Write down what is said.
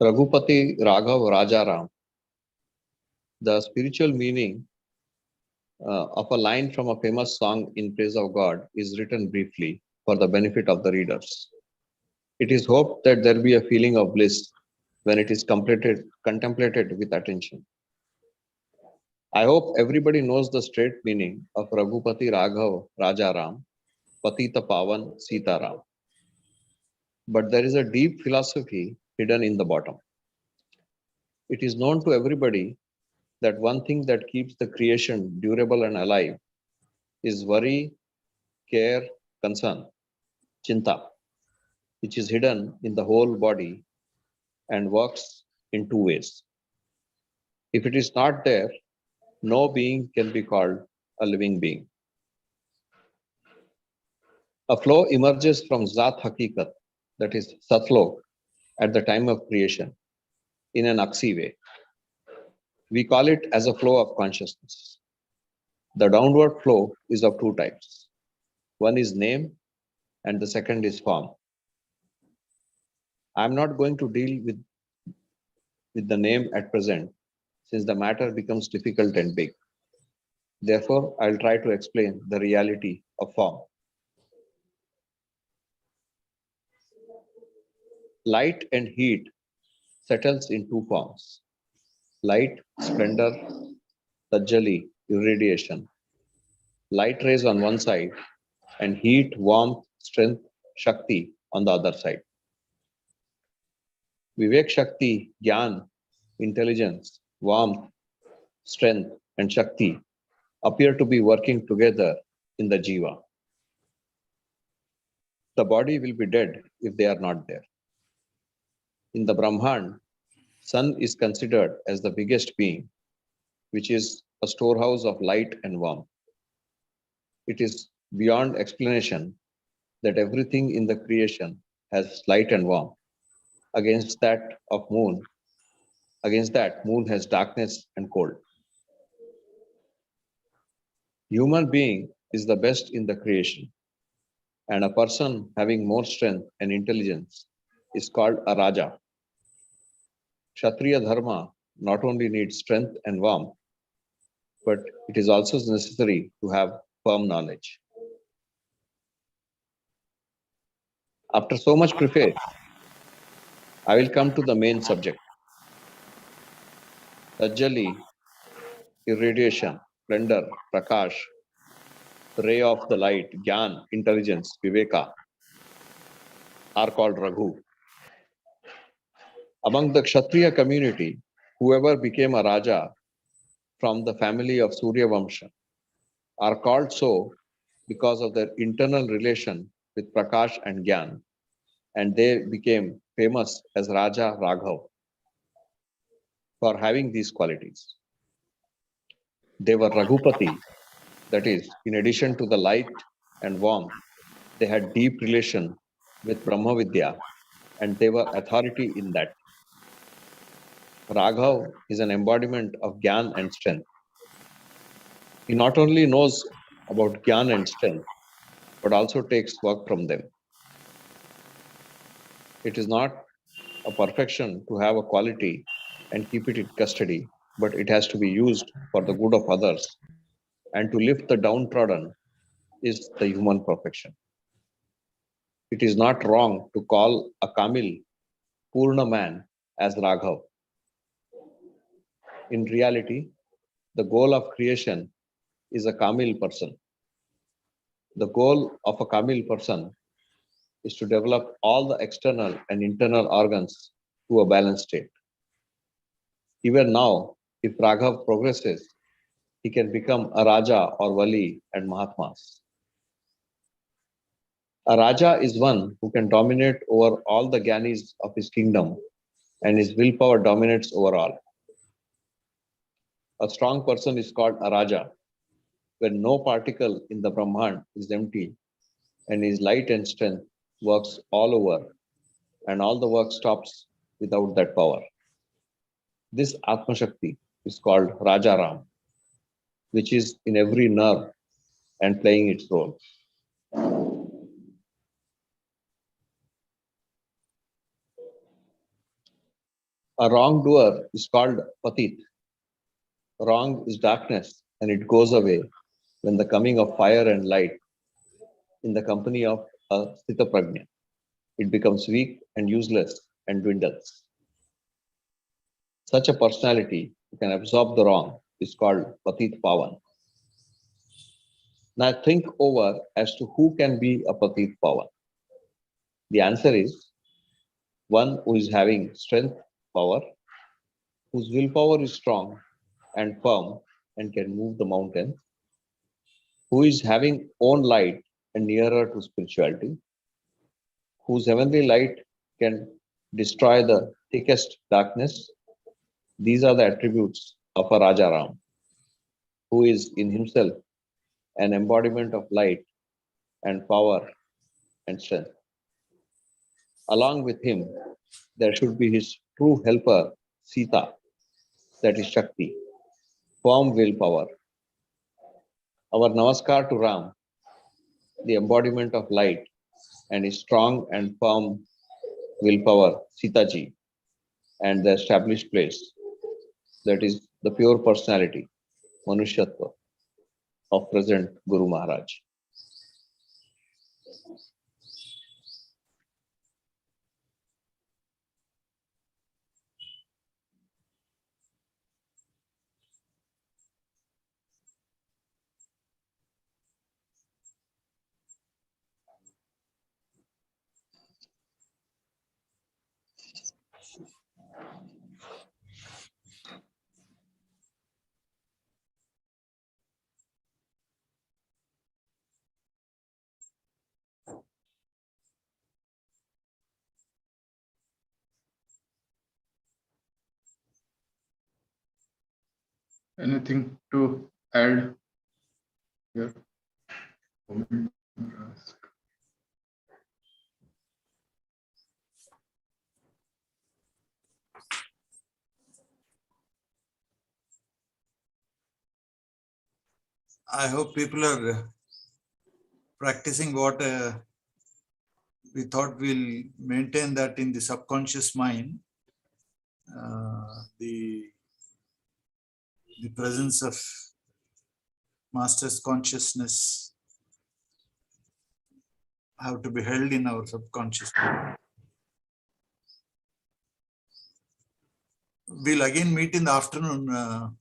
Raghupati Raghav Raja Ram. The spiritual meaning of a line from a famous song in praise of God is written briefly for the benefit of the readers. It is hoped that there be a feeling of bliss when it is contemplated with attention. I hope everybody knows the straight meaning of Raghupati Raghav Raja Ram, Patita Pavan Sita Ram. But there is a deep philosophy hidden in the bottom. It is known to everybody that one thing that keeps the creation durable and alive is worry, care, concern, chinta, which is hidden in the whole body and works in two ways. If it is not there, no being can be called a living being. A flow emerges from Zat Hakikat, that is Satlok, at the time of creation in an Aksi way. We call it as a flow of consciousness. The downward flow is of two types. One is name and the second is form. I'm not going to deal with the name at present since the matter becomes difficult and big. Therefore, I'll try to explain the reality of form. Light and heat settles in two forms. Light, splendor, tajali, irradiation. Light rays on one side and heat, warmth, strength, shakti on the other side. Vivek Shakti, Gyan, intelligence, warmth, strength, and Shakti appear to be working together in the Jiva. The body will be dead if they are not there. In the Brahman, Sun is considered as the biggest being, which is a storehouse of light and warmth. It is beyond explanation that everything in the creation has light and warmth. Against that, moon has darkness and cold. Human being is the best in the creation, and a person having more strength and intelligence is called a Raja. Kshatriya Dharma not only needs strength and warmth, but it is also necessary to have firm knowledge. After so much preface, I will come to the main subject. Tajali, irradiation, splendor, prakash, ray of the light, Gyan, intelligence, Viveka, are called Raghu. Among the Kshatriya community, whoever became a Raja from the family of Surya Vamsha are called so because of their internal relation with Prakash and Gyan, and they became famous as Raja Raghav for having these qualities. They were Raghupati, that is, in addition to the light and warmth, they had deep relation with Brahma Vidya and they were authority in that. Raghav is an embodiment of Gyan and strength. He not only knows about Gyan and strength, but also takes work from them. It is not a perfection to have a quality and keep it in custody, but it has to be used for the good of others. And to lift the downtrodden is the human perfection. It is not wrong to call a Kamil Purna man as Raghav. In reality, the goal of creation is a Kamil person. The goal of a Kamil person is to develop all the external and internal organs to a balanced state. Even now, if Raghav progresses, he can become a Raja or Wali and Mahatmas. A Raja is one who can dominate over all the Gyanis of his kingdom and his willpower dominates over all. A strong person is called a Raja when no particle in the Brahman is empty and his light and strength works all over and all the work stops without that power. This Atma Shakti is called Raja Ram, which is in every nerve and playing its role. A wrongdoer is called Patit. Wrong is darkness, and it goes away when the coming of fire and light in the company of a Sthita Prajna. It becomes weak and useless and dwindles. Such a personality who can absorb the wrong is called Patit Pavan. Now think over as to who can be a Patit Pavan. The answer is one who is having strength, power, whose willpower is strong and firm and can move the mountain, who is having own light and nearer to spirituality, whose heavenly light can destroy the thickest darkness. These are the attributes of a Raja Ram, who is in himself an embodiment of light and power and strength. Along with him, there should be his true helper, Sita, that is Shakti, firm willpower. Our Namaskar to Ram, the embodiment of light, and his strong and firm willpower, Sita Ji, and the established place, that is the pure personality, Manushyatva, of present Guru Maharaj. Anything to add here? Comment or ask? I hope people are practicing what we thought we'll maintain that in the subconscious mind. The presence of Master's consciousness have to be held in our subconscious mind. We'll again meet in the afternoon.